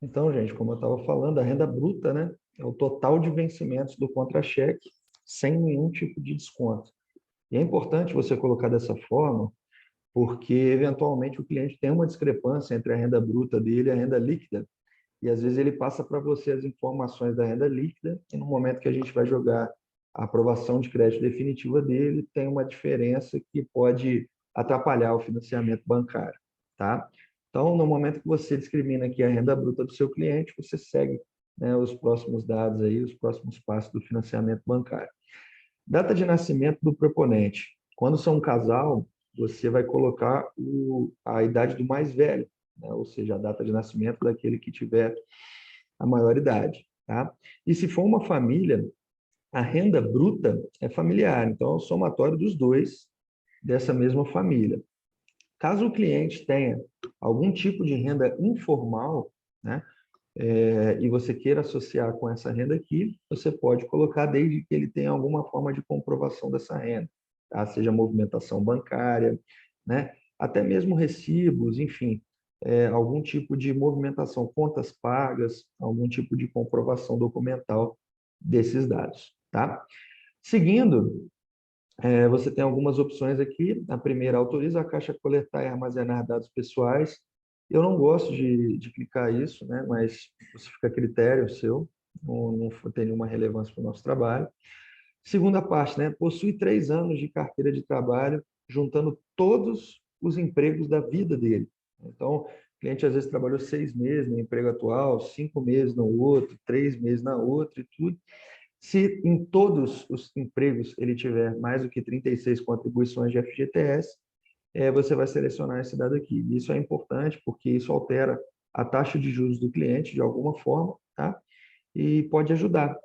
Então, gente, como eu estava falando, a renda bruta, né, é o total de vencimentos do contra-cheque sem nenhum tipo de desconto. E é importante você colocar dessa forma, porque eventualmente o cliente tem uma discrepância entre a renda bruta dele e a renda líquida. E às vezes ele passa para você as informações da renda líquida, e no momento que a gente vai jogar a aprovação de crédito definitiva dele, tem uma diferença que pode atrapalhar o financiamento bancário, tá? Então, no momento que você discrimina aqui a renda bruta do seu cliente, você segue, né, os próximos dados aí, os próximos passos do financiamento bancário. Data de nascimento do proponente. Quando são um casal, você vai colocar a idade do mais velho, né? Ou seja, a data de nascimento daquele que tiver a maior idade. Tá? E se for uma família, a renda bruta é familiar, então é o somatório dos dois dessa mesma família. Caso o cliente tenha algum tipo de renda informal, né, e você queira associar com essa renda aqui, você pode colocar desde que ele tenha alguma forma de comprovação dessa renda, tá? Seja movimentação bancária, né? Até mesmo recibos, enfim, algum tipo de movimentação, contas pagas, algum tipo de comprovação documental desses dados, tá? Seguindo, você tem algumas opções aqui. A primeira, autoriza a Caixa a coletar e armazenar dados pessoais. Eu não gosto de clicar isso, né? Mas isso fica a critério seu, não tem nenhuma relevância para o nosso trabalho. Segunda parte, né? Possui 3 anos de carteira de trabalho, juntando todos os empregos da vida dele. Então, o cliente às vezes trabalhou 6 meses no emprego atual, 5 meses no outro, 3 meses na outra e tudo. Se em todos os empregos ele tiver mais do que 36 contribuições de FGTS, você vai selecionar esse dado aqui. Isso é importante porque isso altera a taxa de juros do cliente de alguma forma, tá? E pode ajudar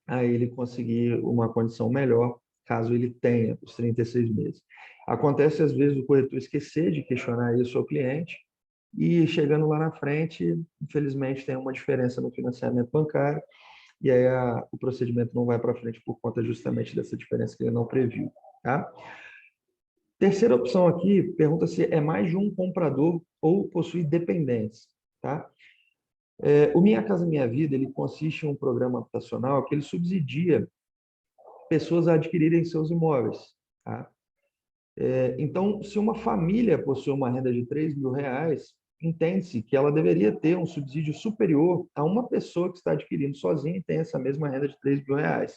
a ele conseguir uma condição melhor, caso ele tenha os 36 meses. Acontece, às vezes, o corretor esquecer de questionar isso ao cliente e, chegando lá na frente, infelizmente, tem uma diferença no financiamento bancário e aí o procedimento não vai para frente por conta justamente dessa diferença que ele não previu. Tá? Terceira opção aqui, pergunta se é mais de um comprador ou possui dependentes. Tá? O Minha Casa Minha Vida ele consiste em um programa habitacional que ele subsidia pessoas a adquirirem seus imóveis. Tá? Então, se uma família possui uma renda de R$ 3.000, entende-se que ela deveria ter um subsídio superior a uma pessoa que está adquirindo sozinha e tem essa mesma renda de R$ 3.000.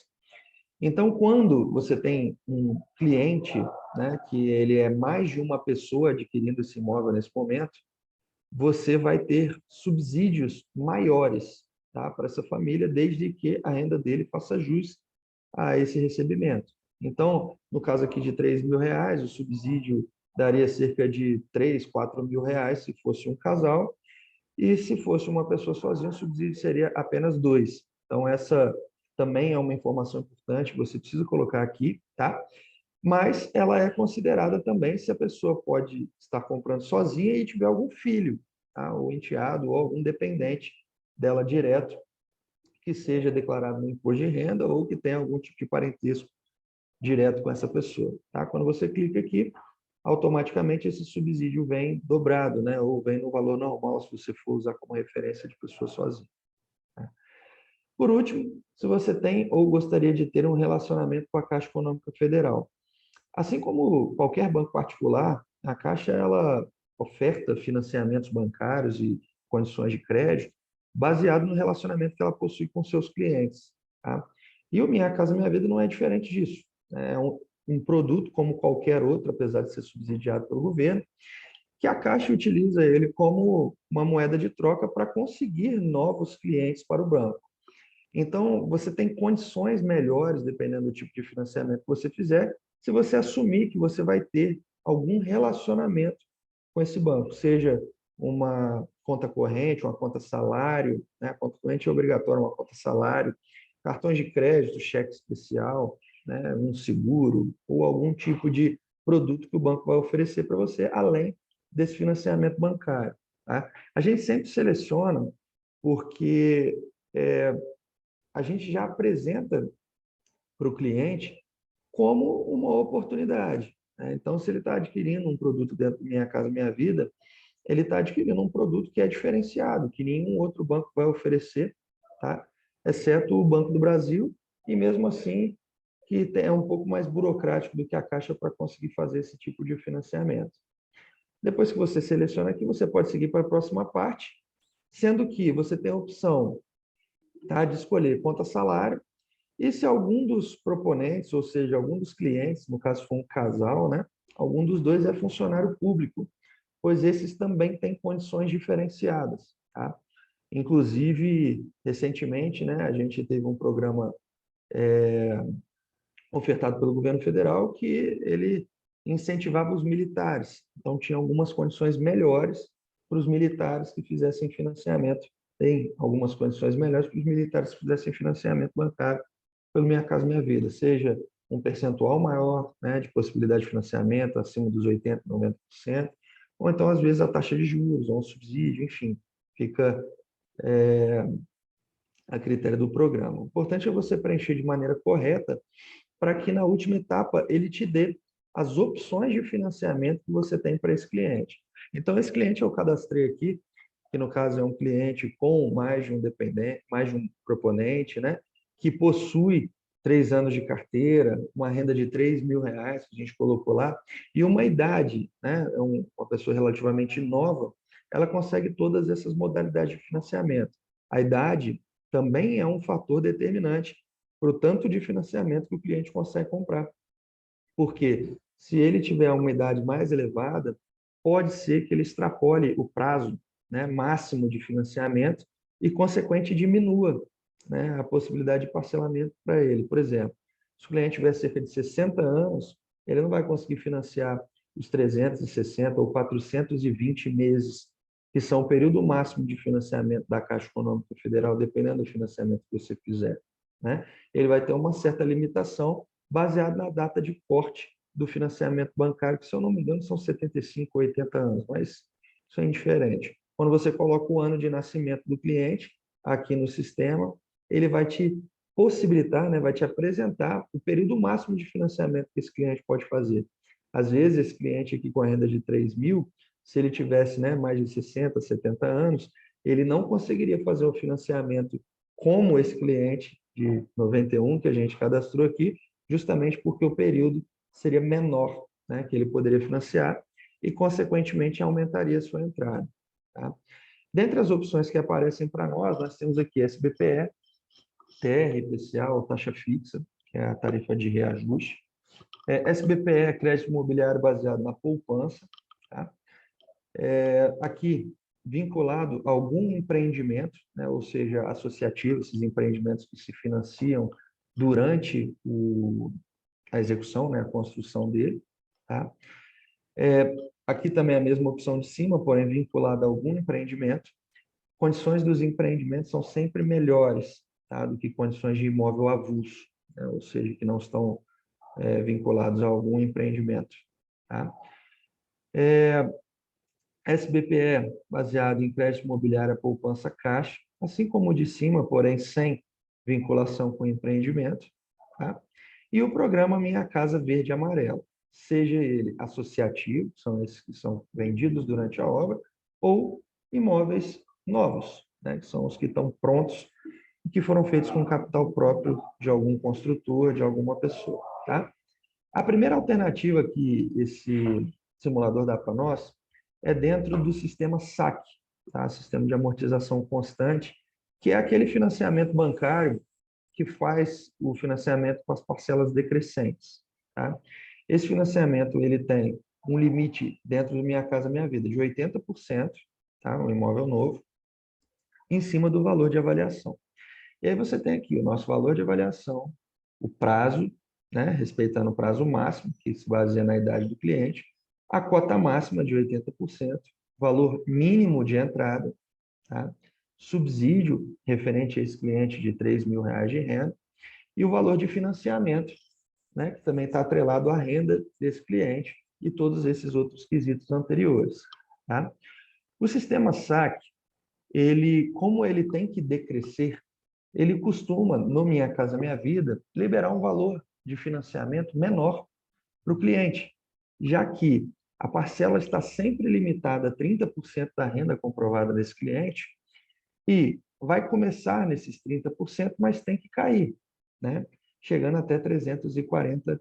Então, quando você tem um cliente, né, que ele é mais de uma pessoa adquirindo esse imóvel nesse momento, você vai ter subsídios maiores, tá, para essa família, desde que a renda dele faça jus a esse recebimento. Então, no caso aqui de R$ 3.000, o subsídio daria cerca de 3, 4 mil reais se fosse um casal, e se fosse uma pessoa sozinha, o subsídio seria apenas 2. Então, essa também é uma informação importante, você precisa colocar aqui, tá? Mas ela é considerada também se a pessoa pode estar comprando sozinha e tiver algum filho, tá? Ou enteado, ou algum dependente dela direto, que seja declarado no imposto de renda ou que tenha algum tipo de parentesco direto com essa pessoa. Tá? Quando você clica aqui, automaticamente esse subsídio vem dobrado, né? Ou vem no valor normal, se você for usar como referência de pessoa sozinha. Tá? Por último, se você tem ou gostaria de ter um relacionamento com a Caixa Econômica Federal. Assim como qualquer banco particular, a Caixa ela oferta financiamentos bancários e condições de crédito baseado no relacionamento que ela possui com seus clientes. Tá? E o Minha Casa Minha Vida não é diferente disso. É um produto como qualquer outro, apesar de ser subsidiado pelo governo, que a Caixa utiliza ele como uma moeda de troca para conseguir novos clientes para o banco. Então, você tem condições melhores, dependendo do tipo de financiamento que você fizer, se você assumir que você vai ter algum relacionamento com esse banco, seja uma conta corrente, uma conta salário, né? A conta corrente é obrigatória, uma conta salário, cartões de crédito, cheque especial, né? Um seguro ou algum tipo de produto que o banco vai oferecer para você, além desse financiamento bancário. Tá? A gente sempre seleciona porque é, a gente já apresenta para o cliente como uma oportunidade. Né? Então, se ele está adquirindo um produto dentro do Minha Casa Minha Vida, ele está adquirindo um produto que é diferenciado, que nenhum outro banco vai oferecer, tá? Exceto o Banco do Brasil, e mesmo assim que é um pouco mais burocrático do que a Caixa para conseguir fazer esse tipo de financiamento. Depois que você seleciona aqui, você pode seguir para a próxima parte, sendo que você tem a opção, tá, de escolher conta salário, e se algum dos proponentes, ou seja, algum dos clientes, no caso for um casal, né, algum dos dois é funcionário público, pois esses também têm condições diferenciadas, tá? Inclusive, recentemente, né, a gente teve um programa ofertado pelo governo federal que ele incentivava os militares. Então, tinha algumas condições melhores para os militares que fizessem financiamento. Tem algumas condições melhores para os militares que fizessem financiamento bancário pelo Minha Casa Minha Vida, seja um percentual maior, né, de possibilidade de financiamento, acima dos 80%, 90%, ou então, às vezes, a taxa de juros, ou um subsídio, enfim, fica a critério do programa. O importante é você preencher de maneira correta para que na última etapa ele te dê as opções de financiamento que você tem para esse cliente. Então, esse cliente eu cadastrei aqui, que no caso é um cliente com mais de um dependente, mais de um proponente, né? Que possui 3 anos de carteira, uma renda de R$ 3.000, que a gente colocou lá, e uma idade, né? Uma pessoa relativamente nova, ela consegue todas essas modalidades de financiamento. A idade também é um fator determinante para o tanto de financiamento que o cliente consegue comprar. Porque se ele tiver uma idade mais elevada, pode ser que ele extrapole o prazo, né, máximo de financiamento e, consequente, diminua, né, a possibilidade de parcelamento para ele. Por exemplo, se o cliente tiver cerca de 60 anos, ele não vai conseguir financiar os 360 ou 420 meses, que são o período máximo de financiamento da Caixa Econômica Federal, dependendo do financiamento que você fizer, né? Ele vai ter uma certa limitação baseado na data de corte do financiamento bancário, que, se eu não me engano, são 75 ou 80 anos, mas isso é indiferente. Quando você coloca o ano de nascimento do cliente aqui no sistema, ele vai te possibilitar, né, vai te apresentar o período máximo de financiamento que esse cliente pode fazer. Às vezes, esse cliente aqui com a renda de 3.000, se ele tivesse, né, mais de 60, 70 anos, ele não conseguiria fazer o financiamento como esse cliente de 91 que a gente cadastrou aqui, justamente porque o período seria menor, né, que ele poderia financiar e, consequentemente, aumentaria a sua entrada. Tá? Dentre as opções que aparecem para nós temos aqui SBPE, TR, IPCA ou taxa fixa, que é a tarifa de reajuste. SBPE é crédito imobiliário baseado na poupança. Tá? Aqui, vinculado a algum empreendimento, né, ou seja, associativo, esses empreendimentos que se financiam durante a execução, né, a construção dele. Tá? Aqui também a mesma opção de cima, porém vinculada a algum empreendimento. Condições dos empreendimentos são sempre melhores, tá, do que condições de imóvel avulso, né, ou seja, que não estão vinculados a algum empreendimento. Tá? SBPE, baseado em crédito imobiliário poupança caixa, assim como o de cima, porém sem vinculação com empreendimento. Tá? E o programa Minha Casa Verde e Amarela, seja ele associativo, são esses que são vendidos durante a obra, ou imóveis novos, né, que são os que estão prontos e que foram feitos com capital próprio de algum construtor, de alguma pessoa. Tá? A primeira alternativa que esse simulador dá para nós é dentro do sistema SAC, tá? Sistema de amortização constante, que é aquele financiamento bancário que faz o financiamento com as parcelas decrescentes. Tá? Esse financiamento ele tem um limite dentro do Minha Casa Minha Vida de 80%, tá? Um imóvel novo, em cima do valor de avaliação. E aí você tem aqui o nosso valor de avaliação, o prazo, né? Respeitando o prazo máximo, que se baseia na idade do cliente, a cota máxima de 80%, valor mínimo de entrada, tá? Subsídio referente a esse cliente de R$ 3.000 de renda, e o valor de financiamento, né, que também está atrelado à renda desse cliente e todos esses outros quesitos anteriores. Tá? O sistema SAC, como ele tem que decrescer, ele costuma, no Minha Casa Minha Vida, liberar um valor de financiamento menor para o cliente, já que A parcela está sempre limitada a 30% da renda comprovada desse cliente e vai começar nesses 30%, mas tem que cair, né? Chegando até R$ 340.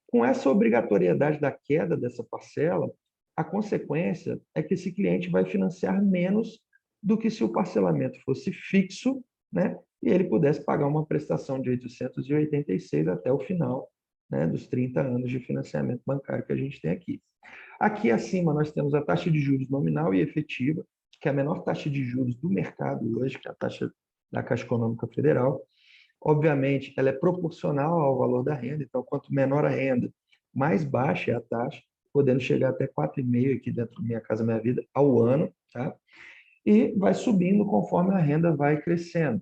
Com essa obrigatoriedade da queda dessa parcela, a consequência é que esse cliente vai financiar menos do que se o parcelamento fosse fixo, né? E ele pudesse pagar uma prestação de 886 até o final, né, dos 30 anos de financiamento bancário que a gente tem aqui. Aqui acima nós temos a taxa de juros nominal e efetiva, que é a menor taxa de juros do mercado hoje, que é a taxa da Caixa Econômica Federal. Obviamente, ela é proporcional ao valor da renda, então, quanto menor a renda, mais baixa é a taxa, podendo chegar até 4,5% aqui dentro do Minha Casa Minha Vida ao ano, tá? E vai subindo conforme a renda vai crescendo.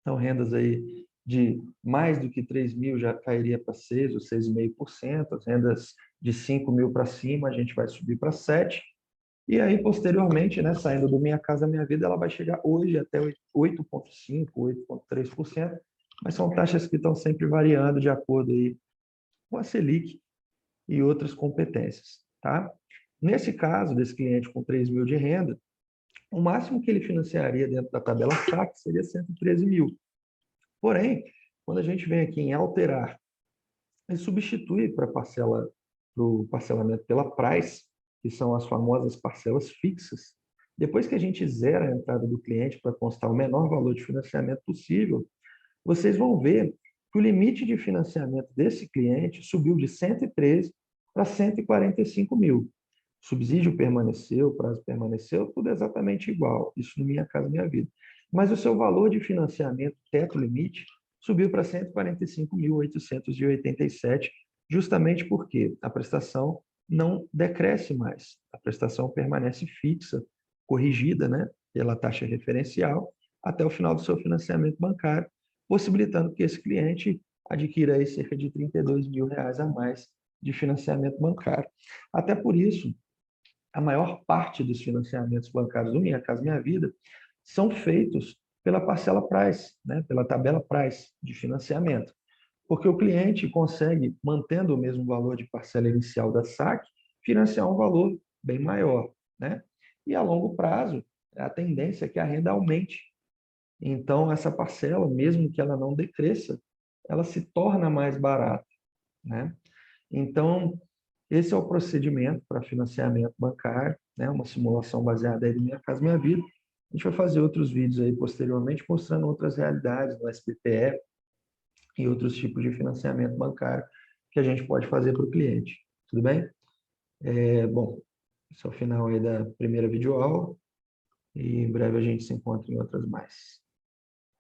Então, rendas aí de mais do que 3 mil já cairia para 6 ou 6,5%, as rendas de 5 mil para cima a gente vai subir para 7%, e aí, posteriormente, né, saindo do Minha Casa Minha Vida, ela vai chegar hoje até 8,5%, 8,3%, mas são taxas que estão sempre variando de acordo aí com a Selic e outras competências, tá? Nesse caso, desse cliente com 3 mil de renda, o máximo que ele financiaria dentro da tabela SAC seria 113 mil. Porém, quando a gente vem aqui em alterar e substitui para o parcelamento pela price, que são as famosas parcelas fixas, depois que a gente zera a entrada do cliente para constar o menor valor de financiamento possível, vocês vão ver que o limite de financiamento desse cliente subiu de 113 para 145 mil. O subsídio permaneceu, o prazo permaneceu, tudo exatamente igual, isso no Minha Casa Minha Vida. Mas o seu valor de financiamento, teto limite, subiu para 145.887, justamente porque a prestação não decresce mais. A prestação permanece fixa, corrigida, né, pela taxa referencial, até o final do seu financiamento bancário, possibilitando que esse cliente adquira aí cerca de R$ 32.000 a mais de financiamento bancário. Até por isso, a maior parte dos financiamentos bancários do Minha Casa Minha Vida são feitos pela parcela price, né, pela tabela price de financiamento, porque o cliente consegue, mantendo o mesmo valor de parcela inicial da SAC, financiar um valor bem maior, né? E a longo prazo, a tendência é que a renda aumente. Então, essa parcela, mesmo que ela não decresça, ela se torna mais barata, né? Então, esse é o procedimento para financiamento bancário, né? Uma simulação baseada aí no Minha Casa Minha Vida. A gente vai fazer outros vídeos aí posteriormente mostrando outras realidades do SBPE e outros tipos de financiamento bancário que a gente pode fazer para o cliente. Tudo bem? Bom, esse é o final aí da primeira videoaula e em breve a gente se encontra em outras mais.